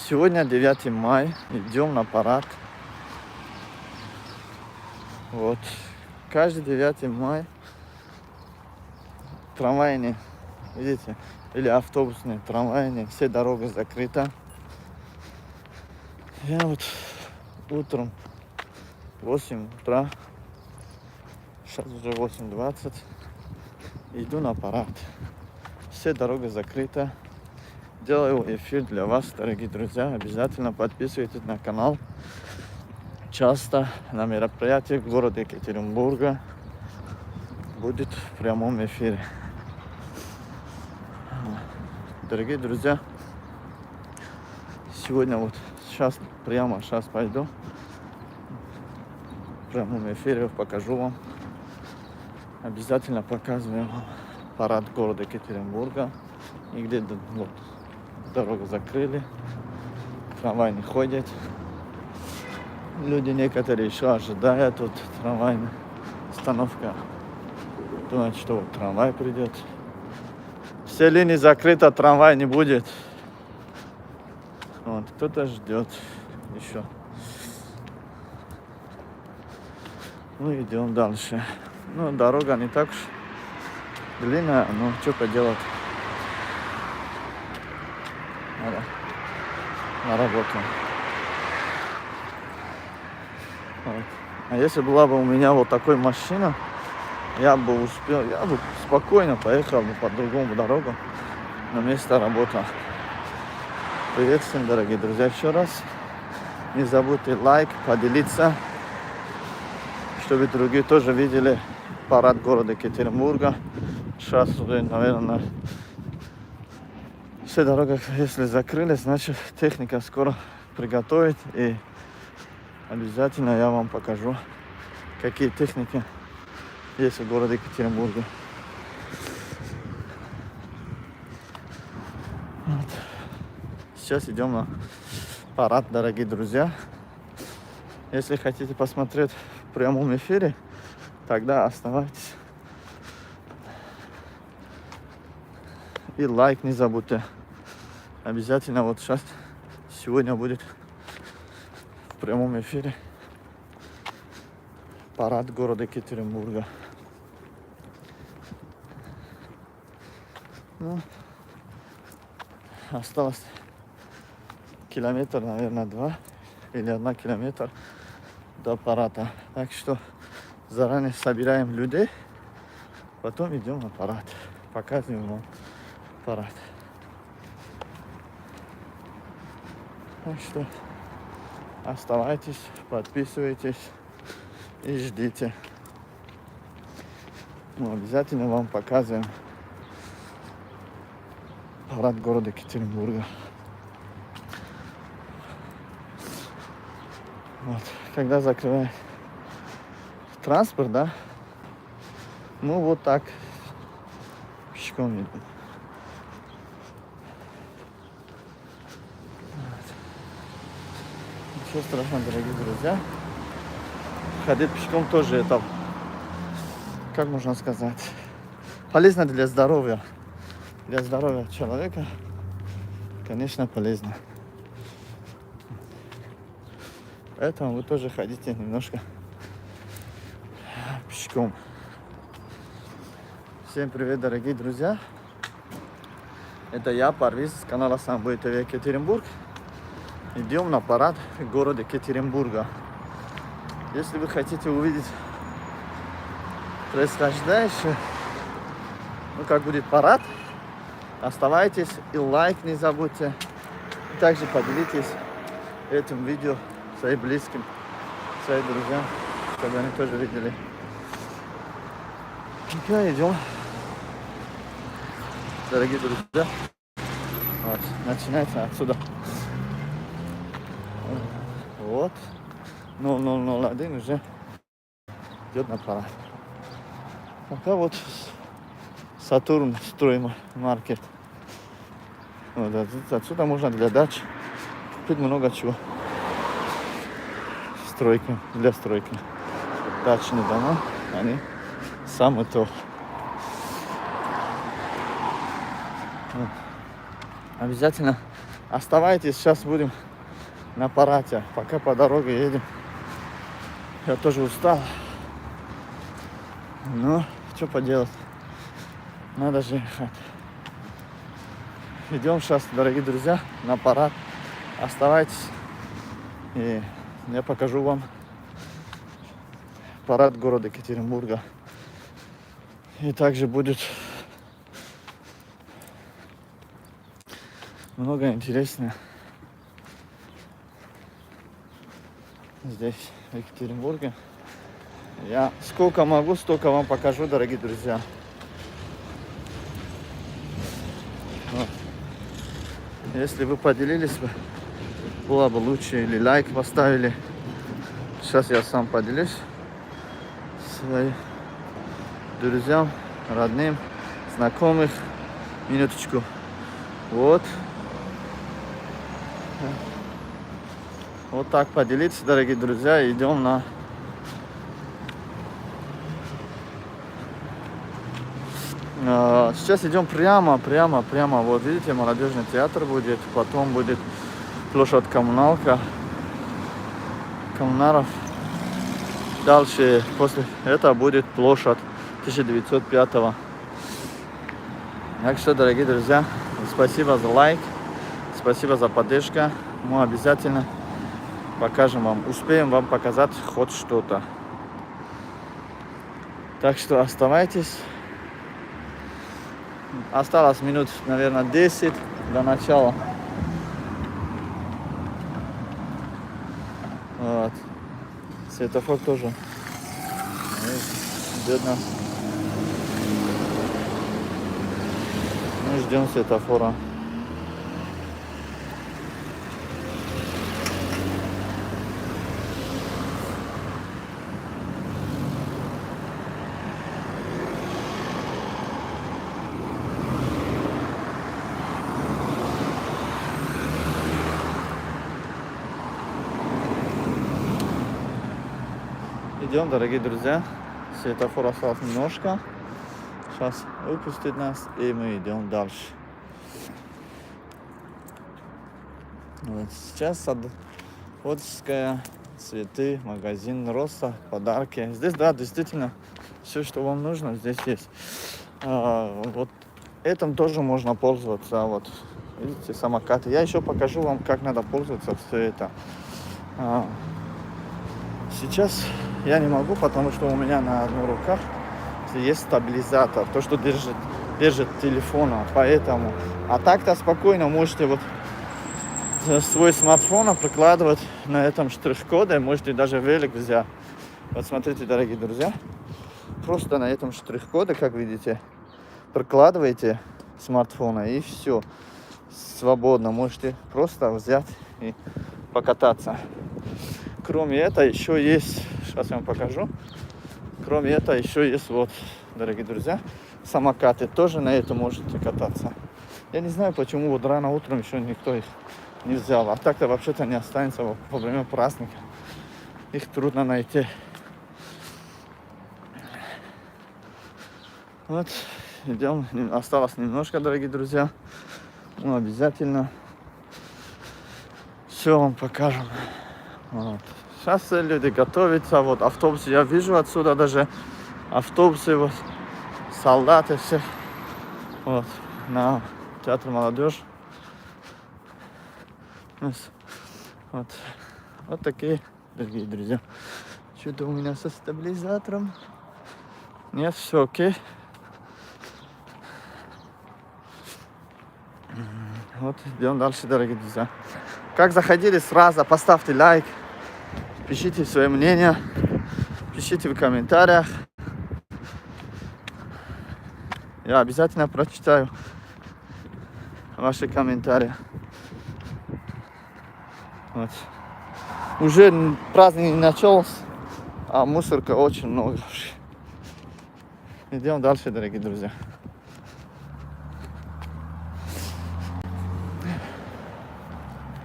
Сегодня 9 мая, идем на парад. Вот. Каждый 9 мая трамвайные, видите, или автобусные, трамвайные, все дороги закрыты. Я вот утром 8 утра, сейчас уже 8:20, иду на парад. Все дороги закрыты. Делаю эфир для вас, дорогие друзья. Обязательно подписывайтесь на канал. Часто на мероприятиях в городе Екатеринбурга будет в прямом эфире. Дорогие друзья, сегодня вот прямо сейчас пойду в прямом эфире, покажу вам. Обязательно показываю вам парад города Екатеринбурга. Нигде вот дорогу закрыли, трамвай не ходит. Люди некоторые еще ожидают, тут трамвайная остановка. Думают, что вот трамвай придет. Все линии закрыты, трамвай не будет. Вот, кто-то ждет еще. Ну, идем дальше. Ну, дорога не так уж длинная, но что поделать. Надо на работу. Вот. А если была бы у меня вот такой машина, я бы успел, я бы спокойно поехал бы по другому дорогу на место работы. Привет всем, дорогие друзья, еще раз. Не забудьте лайк, поделиться, чтобы другие тоже видели парад города Екатеринбурга. Сейчас уже, наверное, все дороги, если закрылись, значит техника скоро приготовит, и обязательно я вам покажу, какие техники есть в городе Екатеринбурге. Вот. Сейчас идем на парад, дорогие друзья. Если хотите посмотреть в прямом эфире, тогда оставайтесь. И лайк не забудьте. Обязательно вот сейчас, сегодня будет в прямом эфире парад города Екатеринбурга. Ну, осталось километр, наверное, 2 или 1 километр до парада. Так что заранее собираем людей, потом идем на парад. Показываем вам парад. Так что оставайтесь, подписывайтесь и ждите. Мы обязательно вам показываем парад города Екатеринбурга. Вот. Когда закрывают транспорт, да, ну вот так пешком идем. Ничего страшного, дорогие друзья. Ходить пешком тоже это, как можно сказать, полезно для здоровья. Для здоровья человека, конечно, полезно. Поэтому вы тоже ходите немножко пешком. Всем привет, дорогие друзья. Это я, Парвиз, с канала Самбой ТВ Екатеринбург. Идем на парад города Екатеринбурга. Если вы хотите увидеть происходящее, ну как будет парад, оставайтесь и лайк не забудьте. И также поделитесь этим видео своим близким, своим друзьям, чтобы они тоже видели. Ну, идем, дорогие друзья. Вот, начинается отсюда. Вот. 0001 уже идет на парад. Пока вот Сатурн строймаркет. Вот, отсюда можно для дач купить много чего. Стройки, для стройки. Дачные дома, они самые то. Вот. Обязательно Оставайтесь, сейчас будем на парате. Пока по дороге едем. Я тоже устал. Но что поделать. Надо же ехать. Идем сейчас, дорогие друзья, на парад. Оставайтесь. И я покажу вам парад города Екатеринбурга. И также будет много интересного здесь, в Екатеринбурге. Я сколько могу, столько вам покажу, дорогие друзья. Вот. Если вы поделились, было бы лучше, или лайк поставили. Сейчас я сам поделюсь своим друзьям, родным, знакомых. Минуточку. Вот. Вот так поделиться, дорогие друзья. Идем на сейчас идем прямо. Вот видите, молодежный театр будет. Потом будет площадь Коммуналка. Коммунаров. Дальше, после этого будет площадь 1905. Так что, дорогие друзья, спасибо за лайк. Спасибо за поддержку. Мы обязательно покажем вам. Успеем вам показать хоть что-то. Так что оставайтесь. Осталось минут, наверное, 10 до начала. Вот. Светофор тоже ждет нас. Мы ждем светофора. Идем, дорогие друзья. Светофор осталось немножко. Сейчас выпустит нас, и мы идем дальше. Вот сейчас садоводческая, цветы, магазин Росса, подарки. Здесь, да, действительно, все, что вам нужно, здесь есть. Вот этим тоже можно пользоваться. Вот, видите, самокаты. Я еще покажу вам, как надо пользоваться все это. Сейчас я не могу, потому что у меня на одной руках есть стабилизатор, то, что держит телефон, поэтому. А так-то спокойно можете вот свой смартфон прикладывать на этом штрих-коде, можете даже велик взять. Вот смотрите, дорогие друзья, просто на этом штрих-коде, как видите, прикладываете смартфона и все, свободно можете просто взять и покататься. Кроме этого еще есть, сейчас я вам покажу, кроме этого еще есть вот, дорогие друзья, самокаты, тоже на этом можете кататься. Я не знаю, почему вот рано утром еще никто их не взял, а так-то вообще-то не останется во время праздника, их трудно найти. Вот, идем, осталось немножко, дорогие друзья, мы обязательно все вам покажем. Вот. Сейчас люди готовятся, вот автобусы, я вижу отсюда даже автобусы, вот, солдаты все, вот, на театр молодежь. Вот такие, дорогие друзья. Что-то у меня со стабилизатором. Нет, все окей. Вот, идем дальше, дорогие друзья. Как заходили, сразу поставьте лайк. Пишите свое мнение, пишите в комментариях. Я обязательно прочитаю ваши комментарии. Вот. Уже праздник не начался, а мусорка очень много. Идем дальше, дорогие друзья.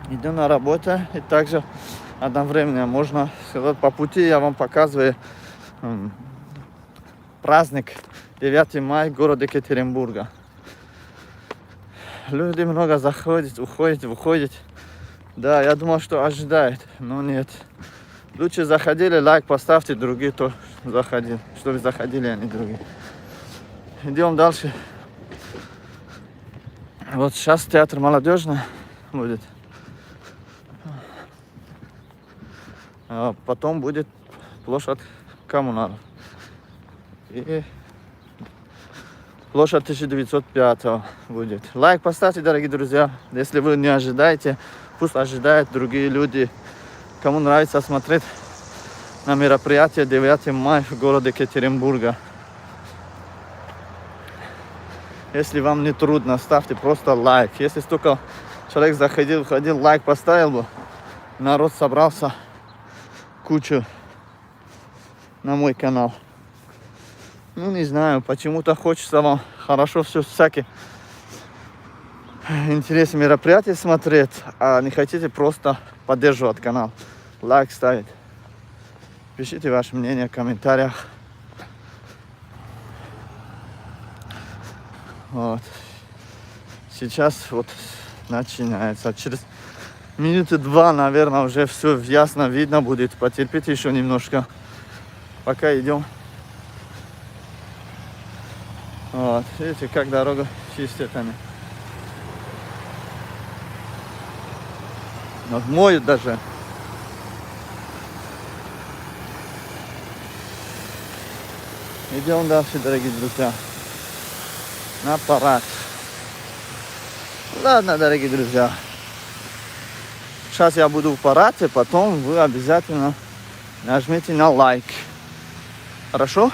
Иду на работу, и также одновременно можно сказать, по пути я вам показываю праздник 9 мая города Екатеринбурга. Люди много заходят, уходят, выходят. Да, я думал, что ожидает, но нет. Лучше заходили, лайк поставьте, другие то заходили. Чтобы заходили, а не другие. Идем дальше. Вот сейчас театр молодежный будет. А потом будет площадь коммунал. И площадь 1905 будет. Лайк поставьте, дорогие друзья. Если вы не ожидаете, пусть ожидают другие люди. Кому нравится смотреть на мероприятие 9 мая в городе Екатеринбурга. Если вам не трудно, ставьте просто лайк. Если столько человек заходил, ходил, лайк поставил бы, народ собрался кучу на мой канал. Ну, не знаю, почему-то хочется вам хорошо все всякие интересные мероприятия смотреть, а не хотите просто поддерживать канал, лайк ставить. Пишите ваше мнение в комментариях. Вот. Сейчас вот начинается. Через минуты 2, наверное, уже все ясно видно будет. Потерпите еще немножко. Пока идем. Вот. Видите, как дорога чистят они. Вот моют даже. Идем дальше, дорогие друзья. На парад. Ладно, дорогие друзья. Сейчас я буду в параде, потом вы обязательно нажмите на лайк. Хорошо?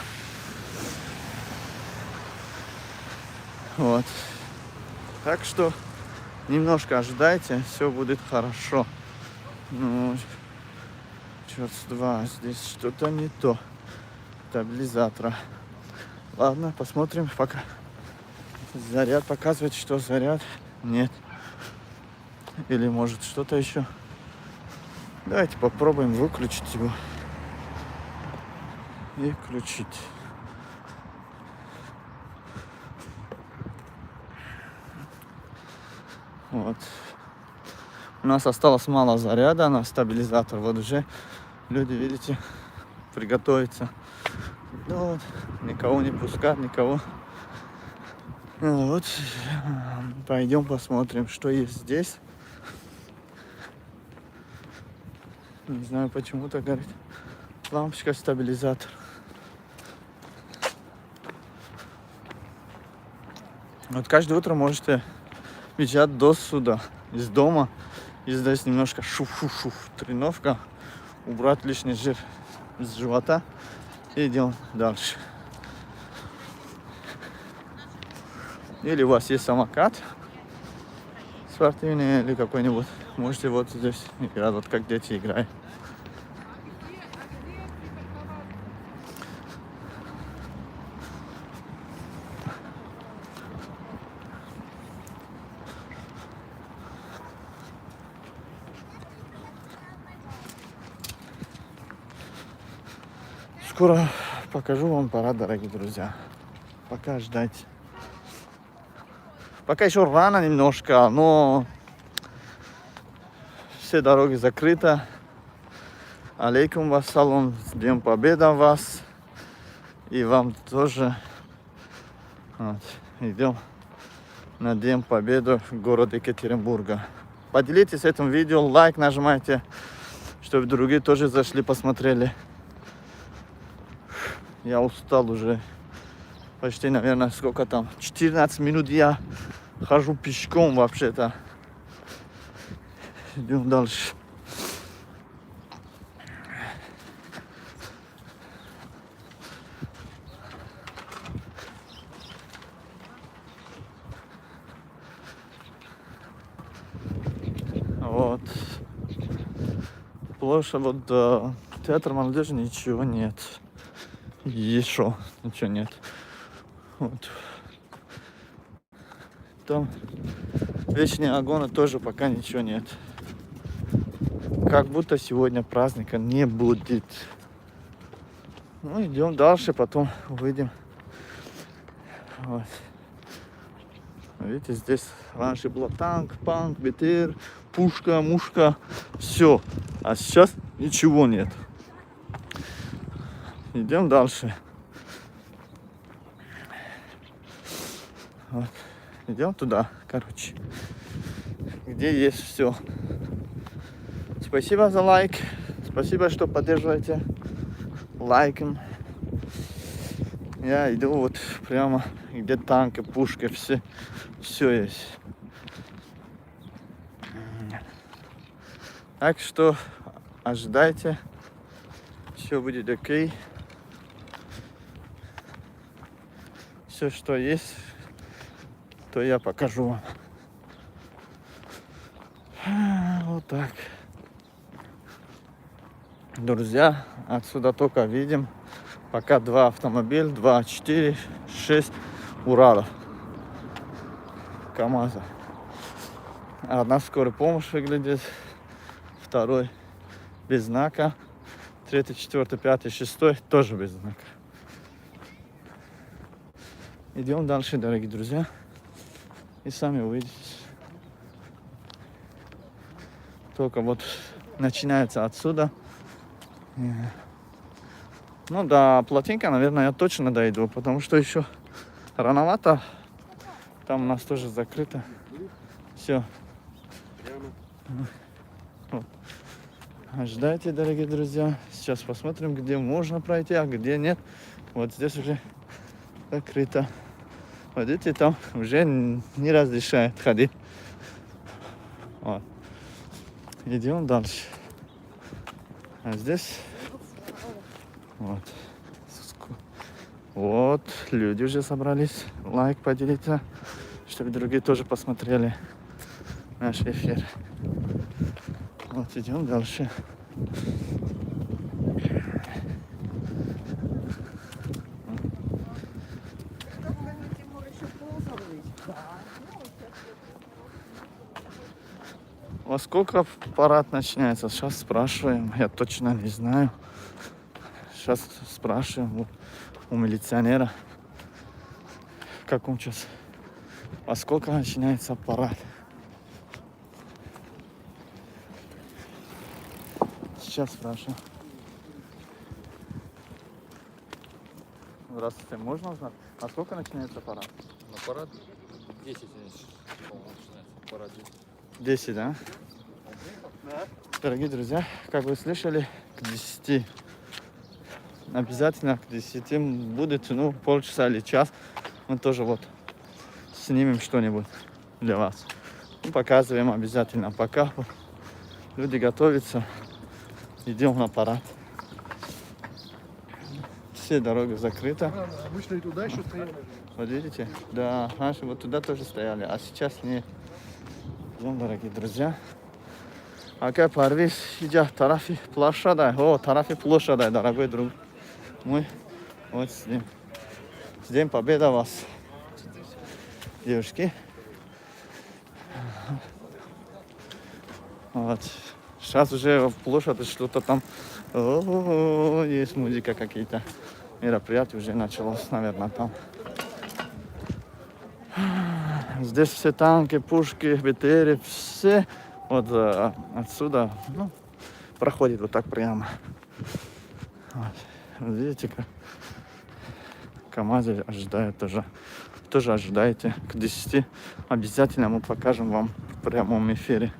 Вот. Так что немножко ожидайте, все будет хорошо. Ну, черт с два, здесь что-то не то. Стабилизатора. Ладно, посмотрим, пока заряд показывает, что заряд нет. Или может что-то еще. Давайте попробуем выключить его. И включить. Вот. У нас осталось мало заряда на стабилизатор. Вот уже люди, видите, приготовиться. Ну, вот. Никого не пускать, никого. Ну, вот. Пойдем посмотрим, что есть здесь. Не знаю, почему-то горит лампочка стабилизатор. Вот каждое утро можете бежать до сюда, из дома, и здесь немножко шуф-шуф-шуф, тренировка, убрать лишний жир с живота, и идем дальше. Или у вас есть самокат спортивный или какой-нибудь, можете вот здесь играть, вот как дети играют. Скоро покажу вам парад, дорогие друзья. Пока ждать. Пока еще рано немножко, но все дороги закрыты. Алейкум вассалам, с Днем Победы вас. И вам тоже. Вот. Идем на День Победы в городе Екатеринбурга. Поделитесь этим видео, лайк нажимайте, чтобы другие тоже зашли, посмотрели. Я устал уже. Почти, наверное, сколько там? 14 минут я хожу пешком вообще-то. Идем дальше. Вот. Площадь, вот театр молодежи, ничего нет. Еще ничего нет. Вот. Там вечные огонь тоже пока ничего нет. Как будто сегодня праздника не будет. Ну, идем дальше, потом увидим. Вот. Видите, здесь раньше было танк, панк, БТР, пушка, мушка, все. А сейчас ничего нет. Идем дальше. Вот. Идем туда, короче, где есть все. Спасибо за лайк. Спасибо, что поддерживаете лайком. Я иду вот прямо, где танки, пушки, все есть. Так что ожидайте, все будет окей. Все, что есть, то я покажу вам. Вот так. Друзья, отсюда только видим пока 2 автомобиля, 2, 4, 6 Уралов, КамАЗа. Одна скорая помощь выглядит, второй без знака, 3, 4, 5, 6 тоже без знака. Идем дальше, дорогие друзья, и сами увидите. Только вот начинается отсюда. Ну, до Плотинка, наверное, я точно дойду, потому что еще рановато. Там у нас тоже закрыто. Все. Вот. Ожидайте, дорогие друзья. Сейчас посмотрим, где можно пройти, а где нет. Вот здесь уже закрыто. Вот видите, там уже не разрешают ходить. Вот. Идем дальше. А здесь вот. Вот, люди уже собрались. Лайк поделиться, чтобы другие тоже посмотрели наш эфир. Вот, идем дальше. Во сколько парад начинается? Сейчас спрашиваем. Я точно не знаю. Сейчас спрашиваем у милиционера, в каком часу. Во сколько начинается парад? Сейчас спрашиваем. Здравствуйте, можно узнать, а сколько начинается парад? На парад 10, по-моему, начинается. Парад 10, да? Дорогие друзья, как вы слышали, к 10. Обязательно к 10 будет, ну, полчаса или час. Мы тоже вот снимем что-нибудь для вас. Ну, показываем обязательно. Пока люди готовятся, идем на парад. Все дороги закрыты. Обычно и туда еще стояли. Вот видите? Да, раньше вот туда тоже стояли, а сейчас нет. Идем, дорогие друзья. Aka Parviz, иди, тарафи площадь. О, тарафи площадь, дорогой друг мой. Вот с ним. С Днем Победы вас, девушки. Вот. Сейчас уже в площади что-то там. Есть музыка какие-то. Мероприятия уже началось, наверное, там. Здесь все танки, пушки, БТРы, все вот отсюда, ну, проходит вот так прямо. Вот. Видите, как КамАЗы ожидают тоже ожидайте к 10. Обязательно мы покажем вам в прямом эфире.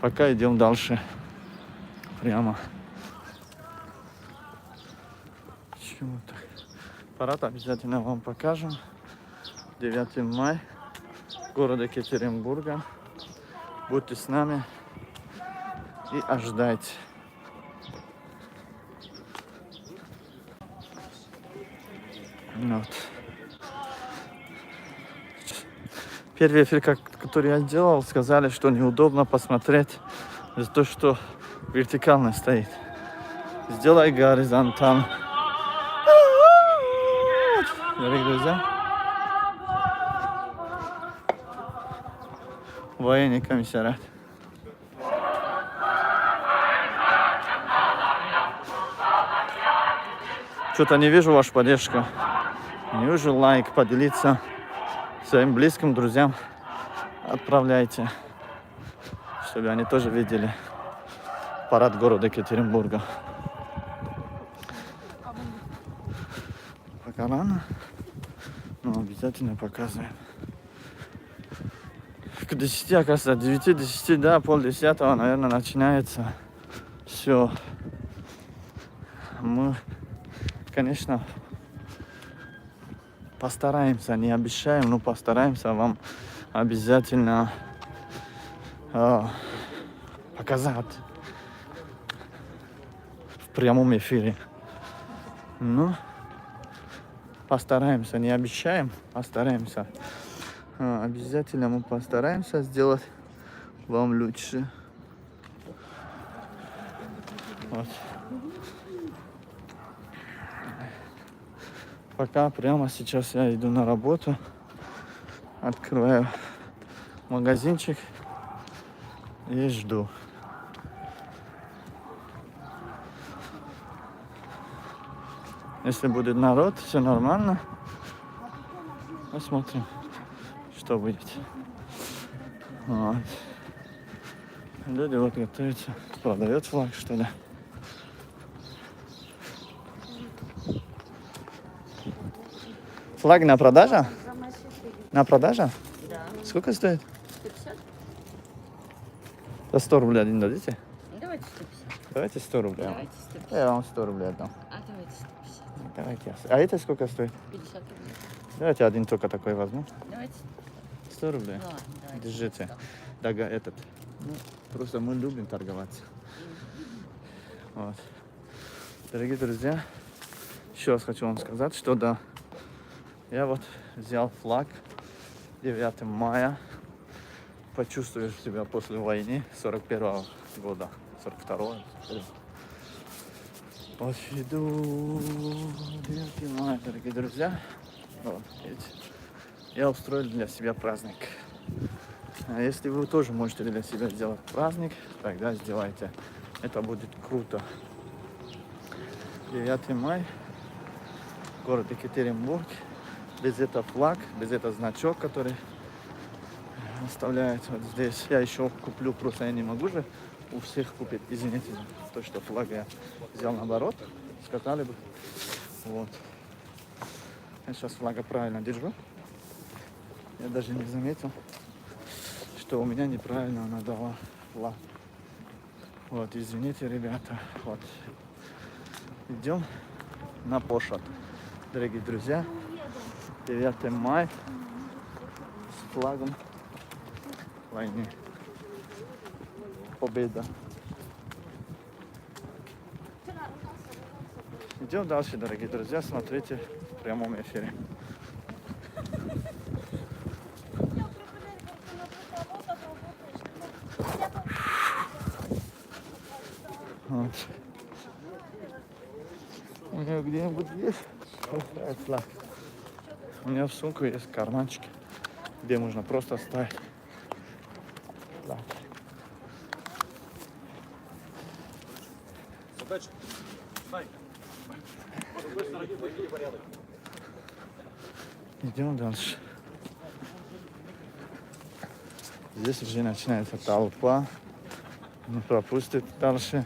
Пока идем дальше. Прямо. Почему так? Парад обязательно вам покажем. 9 мая. Города Екатеринбурга. Будьте с нами и ожидайте. Вот. Первый эфир, который я делал, сказали, что неудобно посмотреть за то, что вертикально стоит. Сделай горизонтально. Дорогие друзья, военный комиссариат. Что-то не вижу вашу поддержку. Не вижу лайк, поделиться своим близким, друзьям. отправляйте, чтобы они тоже видели парад города Екатеринбурга. Пока рано, но обязательно показываем. К 10, оказывается, 9-10, да, 9:30, наверное, начинается все. Мы, конечно, постараемся, не обещаем, но постараемся вам обязательно показать в прямом эфире. Ну, постараемся, не обещаем, постараемся. Обязательно мы постараемся сделать вам лучше. Вот. Пока прямо сейчас я иду на работу, открываю магазинчик и жду. Если будет народ, все нормально. Посмотрим, что будет. Вот. Люди вот готовятся. Продает флаг, что ли? Флаг на продажу? На продажу? Да. Сколько стоит? 150? За 100 рублей один дадите? Давайте 150. Давайте 100 рублей. Давайте 150. Я вам 100 рублей отдам. А давайте 150. Давайте. А это сколько стоит? 50 рублей. Давайте один только такой возьму. Давайте. 100 рублей. Ну ладно, давайте. Держите. 100. Дага этот. Ну, просто мы любим торговаться. Вот. Дорогие друзья, еще раз хочу вам сказать, что да, я вот взял флаг 9 мая. Почувствую себя после войны 41 года, 42-го. Вот иду 9 мая, дорогие друзья. Вот, видите, я устроил для себя праздник. А если вы тоже можете для себя сделать праздник, тогда сделайте. Это будет круто. 9 мая, город Екатеринбург. Без этого флаг, без этого значок, который оставляется вот здесь. Я еще куплю, просто я не могу же у всех купить. Извините, то, что флаг я взял наоборот. Сказали бы. Вот. Я сейчас флага правильно держу. Я даже не заметил, что у меня неправильно она дала флаг. Вот, извините, ребята. Вот. Идем на площадь. Дорогие друзья, 9 мая с флагом войны. Победа. Идем дальше, дорогие друзья, смотрите в прямом эфире. Вот. У меня где-нибудь есть флаг. У меня в сумку есть карманчик, где можно просто ставить флаг. Идем дальше. Здесь уже начинается толпа. Не пропустит дальше.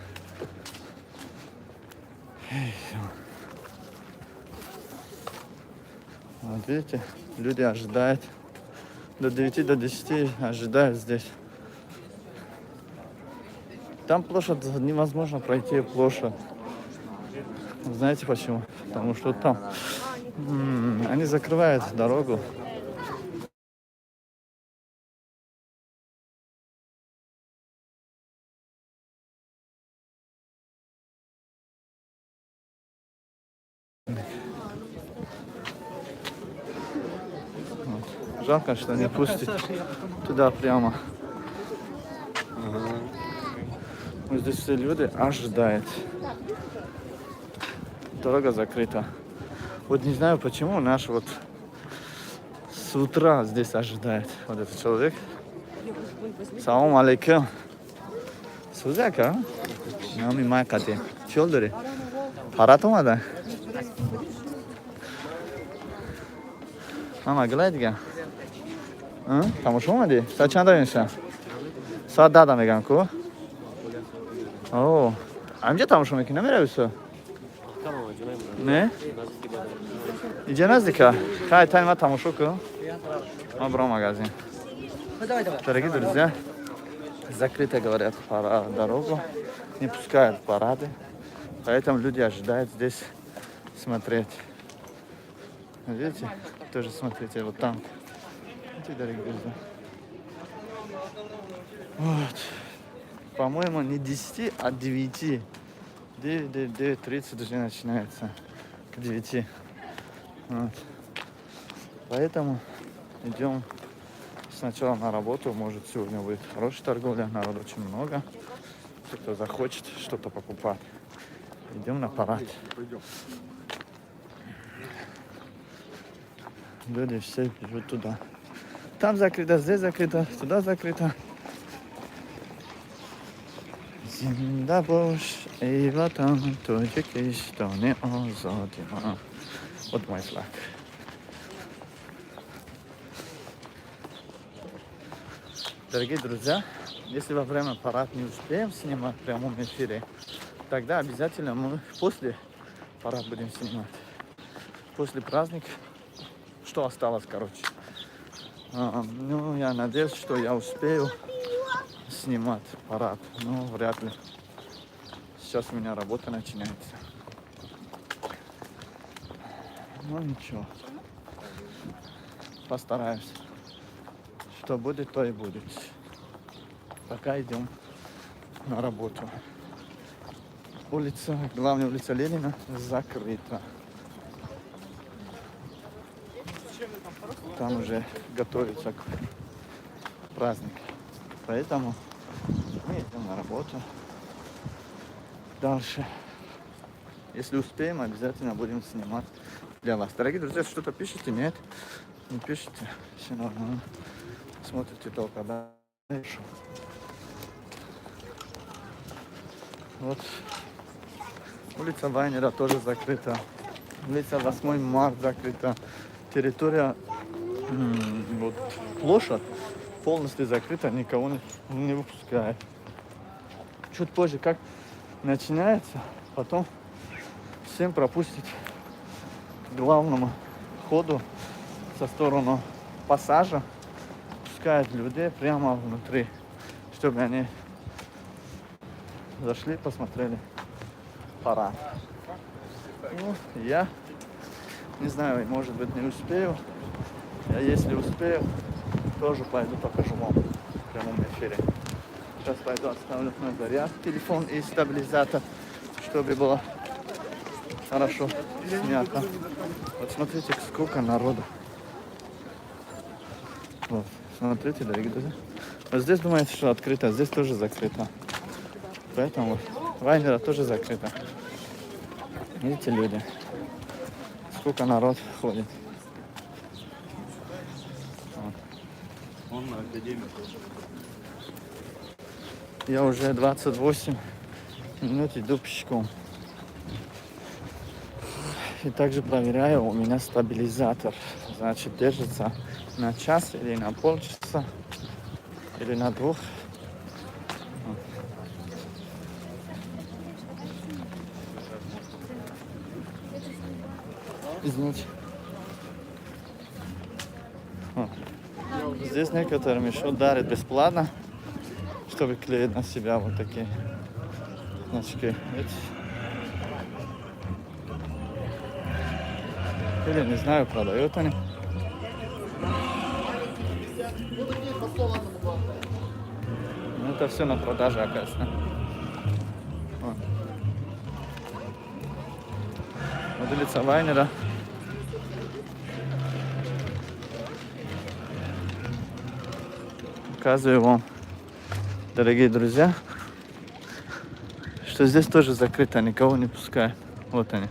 Вот видите, люди ожидают. До 9, до 10 ожидают здесь. Там площадь, невозможно пройти площадь. Знаете почему? Потому что там они закрывают дорогу. Вот. Жалко, что не пустит туда прямо. Вот здесь все люди ожидают. Дорога закрыта. Вот не знаю почему наш вот с утра здесь ожидает вот этот человек. Салам алейкум. Сузака? Нами майкати. Чолдори. Паратомада. Мама, глядь-ка. Тамошо омадӣ? Саат чанда меша? Соат 10 да мегӯям ку? О, ҳамҷо тамошо мекунӣ, намеравӣ су? Не? Иҷа наздика? Хай, тай ма тамошо кун. Ма биром магазин. Дорогие друзья, закрыто, говорят, дорогу, не пускают парады, поэтому люди ожидают здесь смотреть. Видите? Тоже смотрите, вот там. Видите, дорогие друзья? Вот. По-моему, не 10, а 9. 9:30 уже начинается. К 9. Вот. Поэтому идем сначала на работу. Может, сегодня будет хорошая торговля. Народ очень много. Кто захочет что-то покупать. Идем на парад. Люди все бежут туда. Там закрыто, здесь закрыто, туда закрыто. Зинда бош, эй ватан, тоҷики, что не озоди ма. Вот мой флаг. Дорогие друзья, если во время парад не успеем снимать в прямом эфире, тогда обязательно мы после парад будем снимать. После праздника, что осталось, короче. Ну, я надеюсь, что я успею снимать парад, но вряд ли. Сейчас у меня работа начинается. Ну ничего, постараюсь. Что будет, то и будет. Пока идем на работу. Улица, главная улица Ленина закрыта. Там уже готовится к празднику. Поэтому мы идем на работу. Дальше. Если успеем, обязательно будем снимать для вас. Дорогие друзья, что-то пишите? Нет? Не пишите? Все нормально. Смотрите только дальше. Вот. Улица Вайнера тоже закрыта. Улица 8 марта закрыта. Территория, вот, площадь полностью закрыта, никого не выпускает. Чуть позже, как начинается, потом всем пропустить к главному ходу со стороны пассажа, пускают людей прямо внутри, чтобы они зашли, посмотрели парад. Ну, я не знаю, может быть, не успею. Я, если успею, тоже пойду покажу вам в прямом эфире. Сейчас пойду оставлю на заряд телефон и стабилизатор, чтобы было хорошо снято. Вот смотрите, сколько народу. Вот, смотрите, дорогие друзья. Вот здесь думаете, что открыто, здесь тоже закрыто. Поэтому Вайнера тоже закрыто. Видите, люди, сколько народ ходит. Я уже 28 минут иду пешком. И также проверяю, у меня стабилизатор. Значит, держится на час или на полчаса, или на 2. Извините. Здесь некоторым еще дарят бесплатно, чтобы клеить на себя вот такие значки. Видите? Или не знаю, продают они. Ну, это все на продаже, оказывается. Вот улица Вайнера. Показываю вам, дорогие друзья, что здесь тоже закрыто, никого не пускают. Вот они.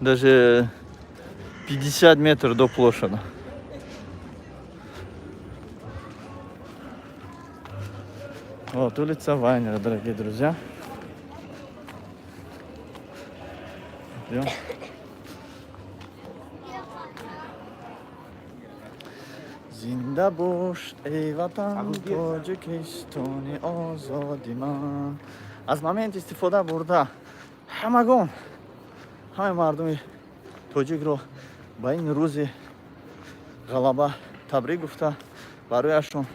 Даже 50 метров до площади. Вот улица Вайнера, дорогие друзья. Идем. Зинда бош, эй ватан, Тоҷикистони озоди ман. Аз моменти истифода бурда ҳамагон, ҳамаи мардуми тоҷикро ба ин рӯзи ғалаба табрик гуфта барояшон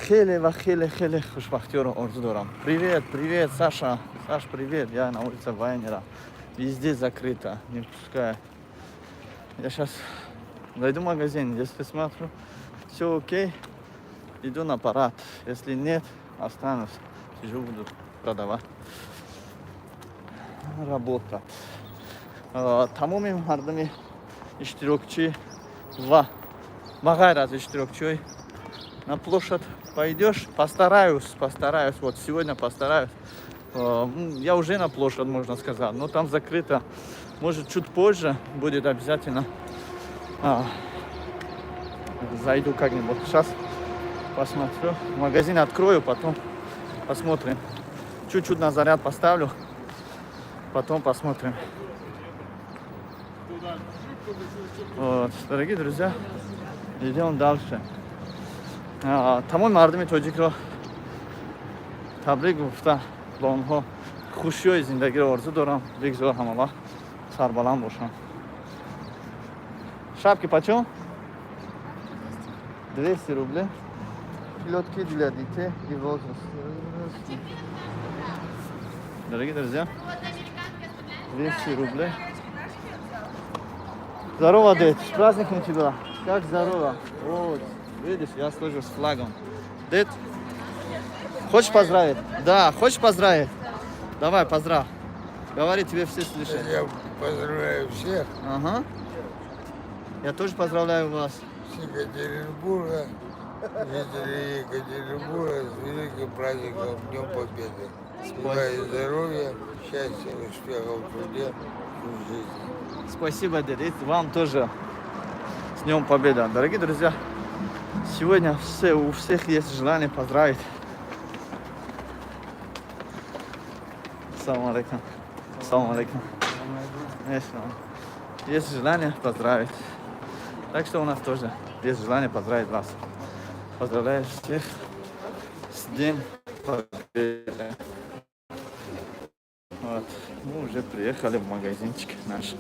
хеле ва хеле хушбахтиёро орзу дорам. Привет, Саша. Саш, привет. Я на улице Вайнера. Везде закрыто, не пускай. Я сейчас зайду в магазин, если смотрю, все окей, иду на парад. Если нет, останусь, сижу, буду продавать. Работа. Тамоми мардами иштирокчи ва магайр аз иштирокчи на площадь пойдешь, постараюсь, вот сегодня постараюсь. Я уже на площадь, можно сказать, но там закрыто. Может, чуть позже будет обязательно. Зайду как-нибудь. Сейчас посмотрю. Магазин открою, потом посмотрим. Чуть-чуть на заряд поставлю. Потом посмотрим. Вот, дорогие друзья, идем дальше. Тамом мардуми тоҷикро табрик гуфта ба онҳо хушиёи зиндагиро орзу дорам. Бигзор ҳама вақт сарбаланд бошам. Шапки почем? 200 рублей. Плетки для детей и возраст. Дорогие друзья, 200 рублей. Здорово, дед, с праздником тебя. Как здорово? Вот, видишь, я служу с флагом. Дед, хочешь поздравить? Да, хочешь поздравить? Давай, поздравь. Говори, тебе все слышат. Я поздравляю всех Ага. Я тоже поздравляю вас. с Екатеринбурга, жителей Екатеринбурга с великим праздником Днем Победы. Желаю здоровья, счастья, успехов в труде и в жизни. Спасибо, дед. И вам тоже с Днем Победы. Дорогие друзья, сегодня у всех есть желание поздравить. Салам алейкум. Салам алейкум. Есть желание поздравить. Так что у нас тоже есть желание поздравить вас. Поздравляю всех с Днем Победы. Вот. Мы уже приехали в магазинчик наш.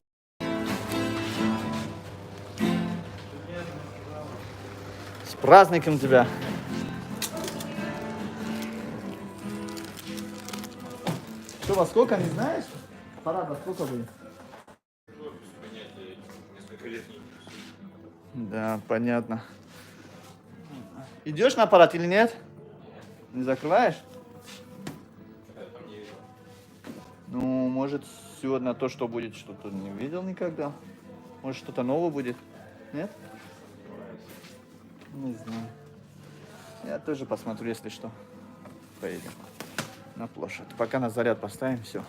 С праздником тебя! Что, во сколько, не знаешь? Парада сколько будет? Да, понятно. Идешь на парад или нет? Не закрываешь? Ну, может, сегодня то, что будет, что-то не видел никогда. Может, что-то новое будет? Нет? Не знаю. Я тоже посмотрю, если что. Поедем на площадь. Пока на заряд поставим, все.